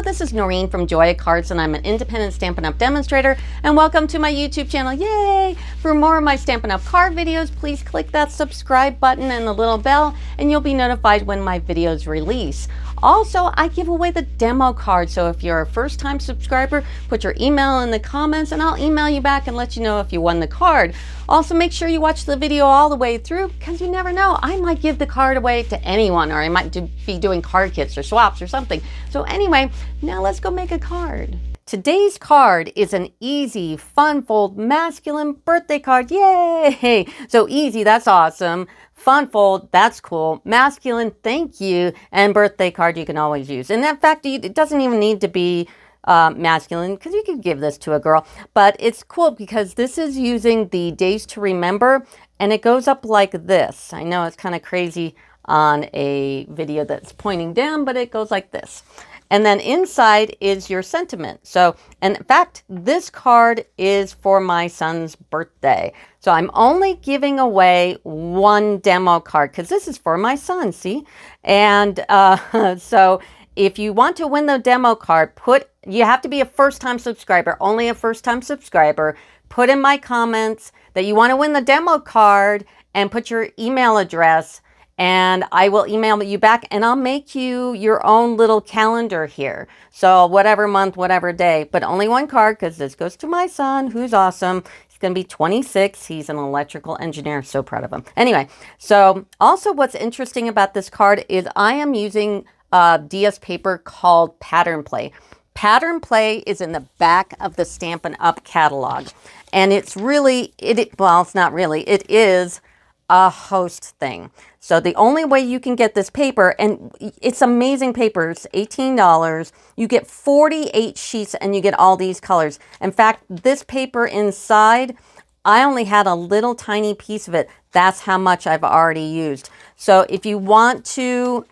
this is Noreen from Joya Cards, and I'm an independent Stampin' Up! Demonstrator, and welcome to my YouTube channel. Yay! For more of my Stampin' Up! Card videos, please click that subscribe button and the little bell, and you'll be notified when my videos release. Also, I give away the demo card, so if you're a first-time subscriber, put your email in the comments, and I'll email you back and let you know if you won the card. Also, make sure you watch the video all the way through, because you never know. I might give the card away to anyone, or I might be doing card kits or swaps or something. So anyway, now let's go make a card. Today's card is an easy, fun fold, masculine birthday card. Yay! So easy, that's awesome. Fun fold, that's cool. Masculine, thank you. And birthday card you can always use. And in fact, it doesn't even need to be masculine, because you could give this to a girl. But it's cool because this is using the Days to Remember, and it goes up like this. I know it's kind of crazy on a video that's pointing down, but it goes like this. And then inside is your sentiment. So, and in fact, this card is for my son's birthday. So I'm only giving away one demo card because this is for my son, see? And so if you want to win the demo card, you have to be a first-time subscriber, only a first-time subscriber. Put in my comments that you want to win the demo card and put your email address, and I will email you back, and I'll make you your own little calendar here. So whatever month, whatever day, but only one card because this goes to my son, who's awesome. He's going to be 26. He's an electrical engineer. So proud of him. Anyway, so also what's interesting about this card is I am using DS paper called Pattern Play. Pattern Play is in the back of the Stampin' Up! Catalog. And it's really, well, it's not really, it is a host thing. So the only way you can get this paper, and it's amazing paper, it's $18. You get 48 sheets and you get all these colors. In fact, this paper inside, I only had a little tiny piece of it. That's how much I've already used. So if you want to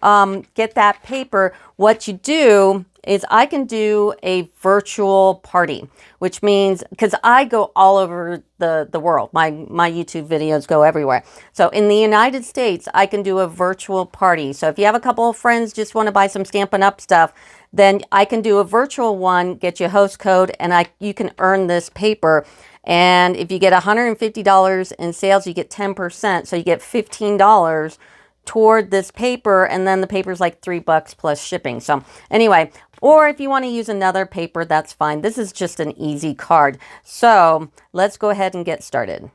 get that paper, what you do is I can do a virtual party, which means, because I go all over the world, my YouTube videos go everywhere. So in the United States, I can do a virtual party. So if you have a couple of friends just want to buy some Stampin' Up! Stuff, then I can do a virtual one, get you a host code, and you can earn this paper. And if you get $150 in sales, you get 10%. So you get $15 toward this paper, and then the paper is like $3 plus shipping. So anyway, or if you want to use another paper, that's fine. This is just an easy card. So let's go ahead and get started.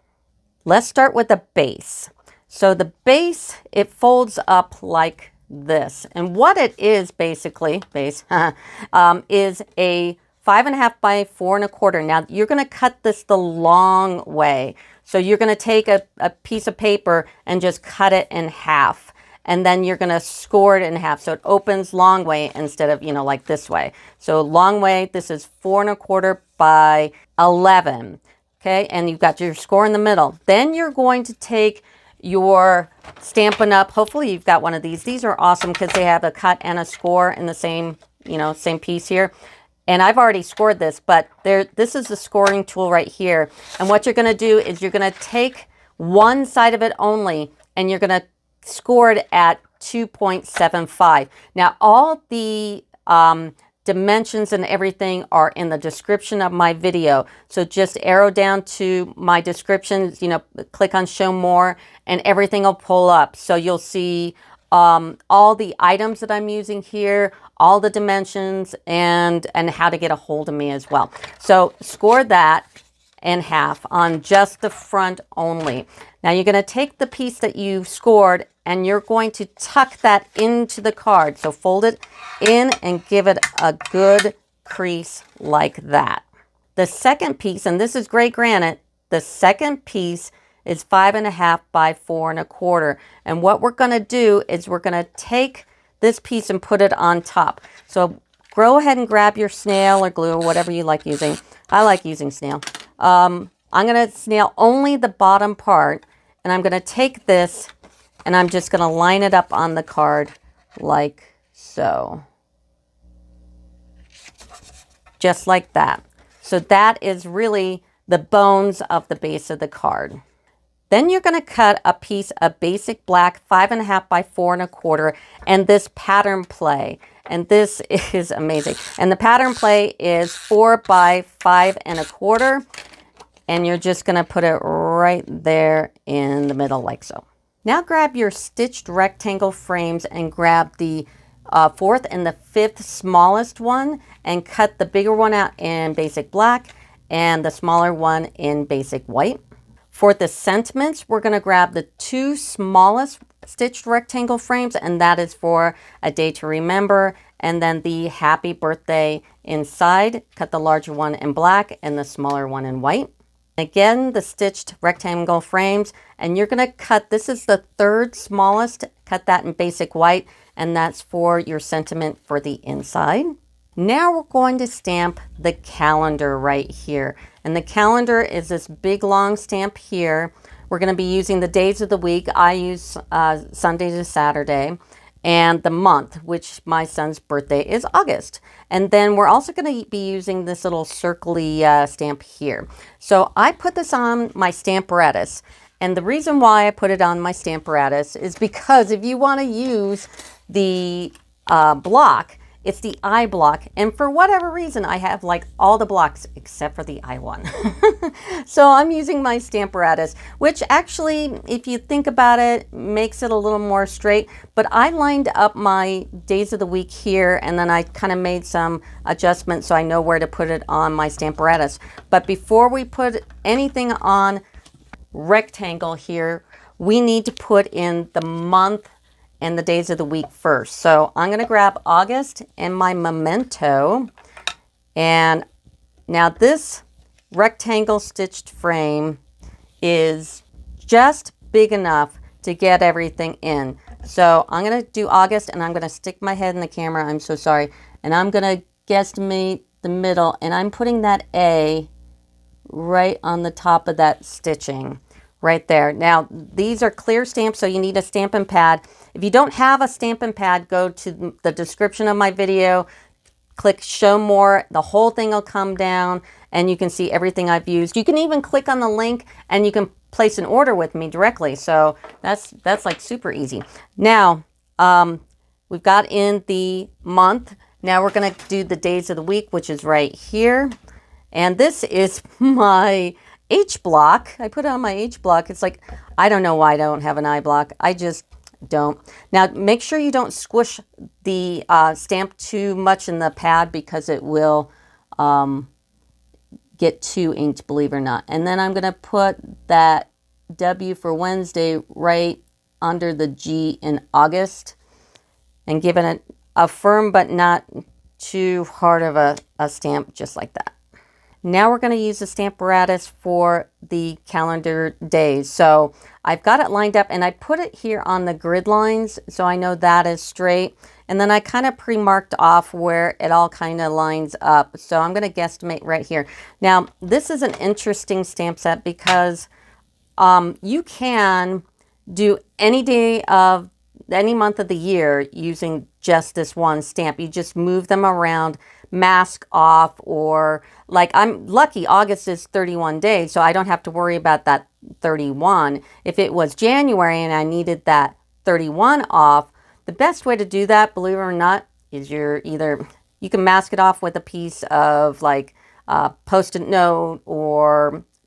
Let's start with the base. So the base, it folds up like this. And what it is basically, is a 5.5 by 4 1/4. Now you're going to cut this the long way. So you're going to take a piece of paper and just cut it in half. And then you're going to score it in half. So it opens long way instead of, like this way. So long way, this is 4 1/4 by 11. Okay, and you've got your score in the middle. Then you're going to take your Stampin' Up! Hopefully you've got one of these. These are awesome because they have a cut and a score in the same, same piece here. And I've already scored this, but this is the scoring tool right here. And what you're going to do is you're going to take one side of it only, and you're going to score it at 2.75. Now, all the dimensions and everything are in the description of my video. So just arrow down to my descriptions, click on show more, and everything will pull up. So you'll see all the items that I'm using here, all the dimensions, and how to get a hold of me as well. So score that in half on just the front only. Now you're going to take the piece that you scored and you're going to tuck that into the card. So fold it in and give it a good crease like that. The second piece, and this is gray granite, the second piece is 5.5 by 4 1/4. And what we're going to do is we're going to take this piece and put it on top. So go ahead and grab your snail or glue or whatever you like using. I like using snail. I'm going to snail only the bottom part, and I'm going to take this and I'm just going to line it up on the card like so. Just like that. So that is really the bones of the base of the card. Then you're going to cut a piece of basic black 5.5 by 4.25 and this pattern play. And this is amazing. And the pattern play is 4 by 5.25. And you're just going to put it right there in the middle like so. Now grab your stitched rectangle frames and grab the 4th and the 5th smallest one and cut the bigger one out in basic black and the smaller one in basic white. For the sentiments, we're going to grab the 2 smallest stitched rectangle frames, and that is for A Day to Remember, and then the happy birthday inside. Cut the larger one in black and the smaller one in white. Again, the stitched rectangle frames, and you're going to cut, this is the 3rd smallest, cut that in basic white, and that's for your sentiment for the inside. Now we're going to stamp the calendar right here. And the calendar is this big long stamp here. We're going to be using the days of the week. I use Sunday to Saturday. And the month, which my son's birthday is August. And then we're also going to be using this little circly stamp here. So I put this on my Stamparatus. And the reason why I put it on my Stamparatus is because if you want to use the block, it's the I block, and for whatever reason, I have like all the blocks except for the I one. So I'm using my Stamparatus, which actually, if you think about it, makes it a little more straight. But I lined up my days of the week here, and then I kind of made some adjustments so I know where to put it on my Stamparatus. But before we put anything on rectangle here, we need to put in the month and the days of the week first. So I'm going to grab August and my memento. And now this rectangle stitched frame is just big enough to get everything in. So I'm going to do August, and I'm going to stick my head in the camera. I'm so sorry. And I'm going to guesstimate the middle, and I'm putting that A right on the top of that stitching. Right there. Now, these are clear stamps, so you need a Stampin' Pad. If you don't have a Stampin' Pad, go to the description of my video, click Show More. The whole thing will come down, and you can see everything I've used. You can even click on the link, and you can place an order with me directly. So that's like super easy. Now, we've got in the month. Now we're going to do the days of the week, which is right here. And this is my H block. I put it on my H block. It's like, I don't know why I don't have an I block. I just don't. Now, make sure you don't squish the stamp too much in the pad, because it will get too inked, believe it or not. And then I'm going to put that W for Wednesday right under the G in August, and give it a firm but not too hard of a stamp, just like that. Now we're going to use the Stamparatus for the calendar days. So I've got it lined up, and I put it here on the grid lines, so I know that is straight. And then I kind of pre-marked off where it all kind of lines up. So I'm going to guesstimate right here. Now, this is an interesting stamp set, because you can do any day of any month of the year using just this one stamp. You just move them around, mask off, or like I'm lucky August is 31 days, so I don't have to worry about that 31. If it was January and I needed that 31 off, the best way to do that, believe it or not, is you can mask it off with a piece of like Post-it note,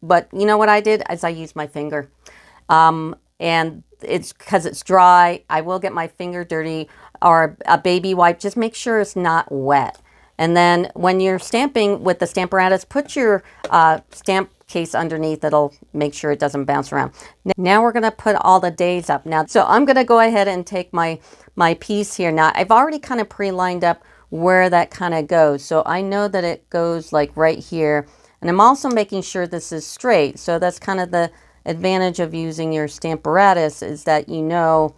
but you know what I did is I used my finger. And it's because it's dry, I will get my finger dirty, or a baby wipe. Just make sure it's not wet. And then when you're stamping with the Stamparatus, put your stamp case underneath. That'll make sure it doesn't bounce around. Now we're going to put all the days up. Now, so I'm going to go ahead and take my piece here. Now, I've already kind of pre-lined up where that kind of goes. So I know that it goes like right here. And I'm also making sure this is straight. So that's kind of the advantage of using your Stamparatus, is that you know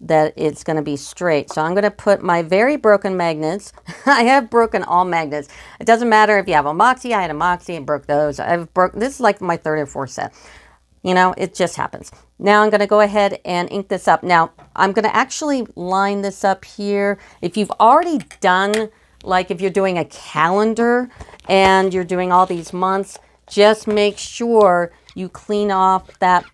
that it's going to be straight. So I'm going to put my very broken magnets. I have broken all magnets. It doesn't matter if you have a Moxie. I had a Moxie and broke those. This is like my 3rd or 4th set. You know, it just happens. Now I'm going to go ahead and ink this up. Now I'm going to actually line this up here. If you've already done, like if you're doing a calendar and you're doing all these months, just make sure you clean off that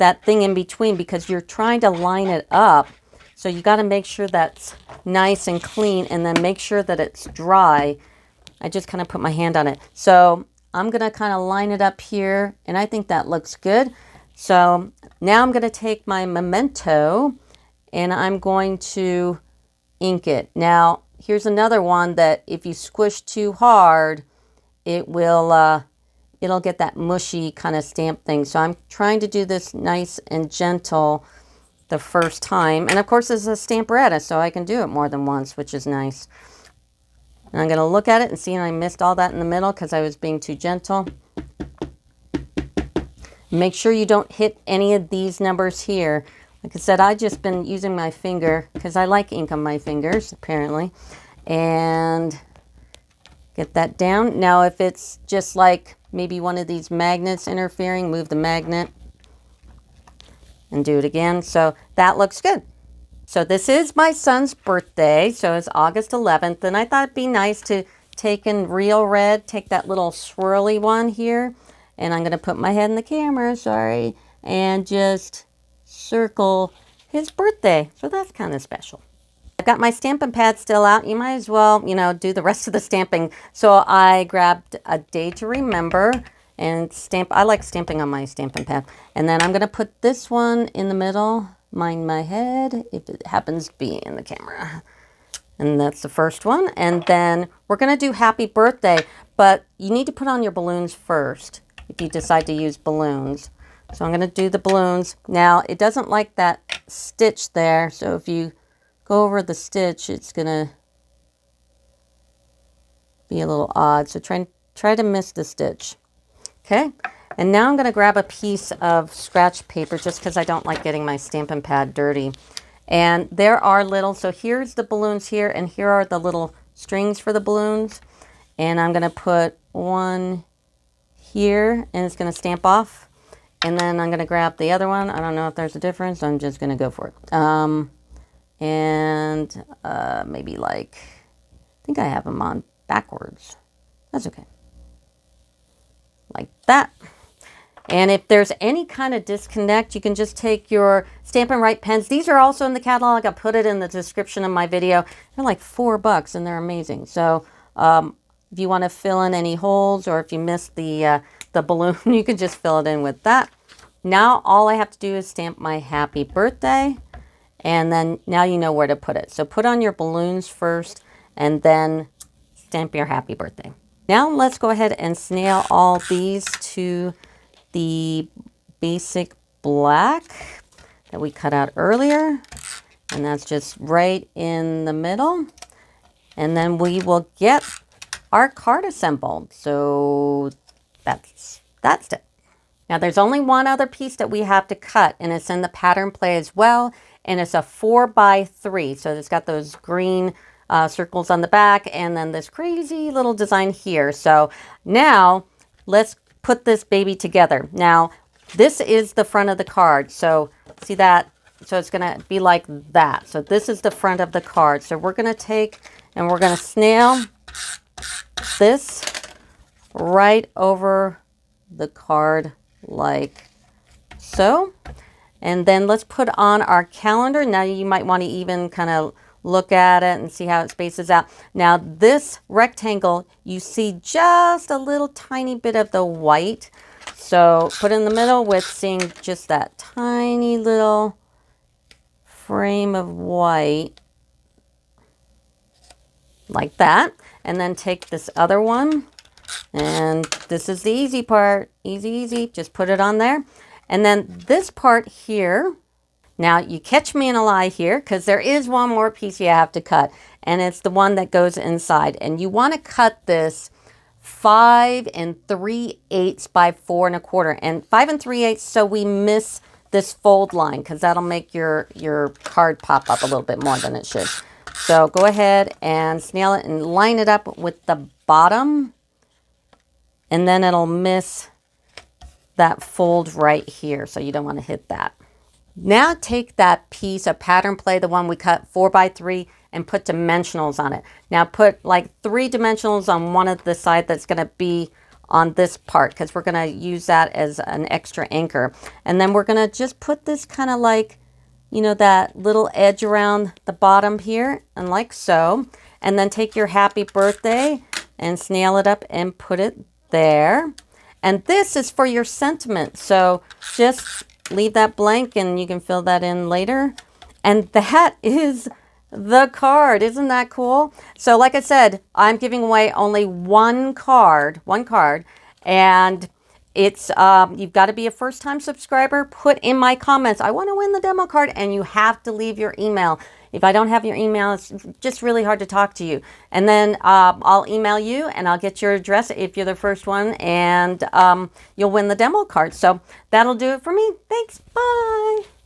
that thing in between because you're trying to line it up. So you got to make sure that's nice and clean, and then make sure that it's dry. I just kind of put my hand on it. So I'm going to kind of line it up here, and I think that looks good. So now I'm going to take my memento and I'm going to ink it. Now, here's another one that if you squish too hard, it will, it'll get that mushy kind of stamp thing. So I'm trying to do this nice and gentle the first time. And of course, it's a Stamparatus, so I can do it more than once, which is nice. And I'm going to look at it and see, and I missed all that in the middle because I was being too gentle. Make sure you don't hit any of these numbers here. Like I said, I've just been using my finger because I like ink on my fingers, apparently. And get that down. Now, if it's just like maybe one of these magnets interfering, move the magnet and do it again. So that looks good. So this is my son's birthday. So it's August 11th. And I thought it'd be nice to take in real red, take that little swirly one here. And I'm going to put my head in the camera, sorry, and just circle his birthday. So that's kind of special. I've got my stamping pad still out. You might as well, you know, do the rest of the stamping. So I grabbed a day to remember and stamp. I like stamping on my stamping pad. And then I'm going to put this one in the middle. Mind my head if it happens to be in the camera. And that's the first one. And then we're going to do happy birthday. But you need to put on your balloons first if you decide to use balloons. So I'm going to do the balloons. Now, it doesn't like that stitch there. So if you go over the stitch, it's going to be a little odd. So try to miss the stitch. Okay. And now I'm going to grab a piece of scratch paper just because I don't like getting my stamping pad dirty. And there are little, so here's the balloons here, and here are the little strings for the balloons. And I'm going to put one here, and it's going to stamp off. And then I'm going to grab the other one. I don't know if there's a difference. I'm just going to go for it. Maybe like, I think I have them on backwards. That's okay. Like that. And if there's any kind of disconnect, you can just take your Stampin' Right pens. These are also in the catalog. I put it in the description of my video. They're like $4 and they're amazing. So if you want to fill in any holes, or if you missed the balloon, you can just fill it in with that. Now all I have to do is stamp my happy birthday. And then now you know where to put it. So put on your balloons first and then stamp your happy birthday. Now let's go ahead and snail all these to the basic black that we cut out earlier. And that's just right in the middle. And then we will get our card assembled. So that's it. Now there's only one other piece that we have to cut, and it's in the pattern play as well. And it's a 4x3. So it's got those green circles on the back and then this crazy little design here. So now let's put this baby together. Now this is the front of the card. So see that? So it's going to be like that. So this is the front of the card. So we're going to take and we're going to snail this right over the card like so. And then let's put on our calendar. Now you might want to even kind of look at it and see how it spaces out. Now this rectangle, you see just a little tiny bit of the white. So put in the middle with seeing just that tiny little frame of white. Like that. And then take this other one. And this is the easy part. Easy, easy. Just put it on there. And then this part here, now you catch me in a lie here because there is one more piece you have to cut, and it's the one that goes inside. And you want to cut this 5 3/8 by 4 1/4, and 5 3/8 so we miss this fold line because that'll make your card pop up a little bit more than it should. So go ahead and snail it and line it up with the bottom, and then it'll miss that fold right here, so you don't want to hit that. Now take that piece of pattern play, the one we cut 4x3, and put dimensionals on it. Now put like 3 dimensionals on one of the side that's going to be on this part because we're going to use that as an extra anchor. And then we're going to just put this kind of like, you know, that little edge around the bottom here, and like so. And then take your happy birthday and snail it up and put it there. And this is for your sentiment. So just leave that blank and you can fill that in later. And that is the card. Isn't that cool? So like I said, I'm giving away only one card, and it's you've got to be a first-time subscriber. Put in my comments, I want to win the demo card, and you have to leave your email. If I don't have your email, it's just really hard to talk to you. And then I'll email you and I'll get your address if you're the first one, and you'll win the demo card. So that'll do it for me. Thanks. Bye.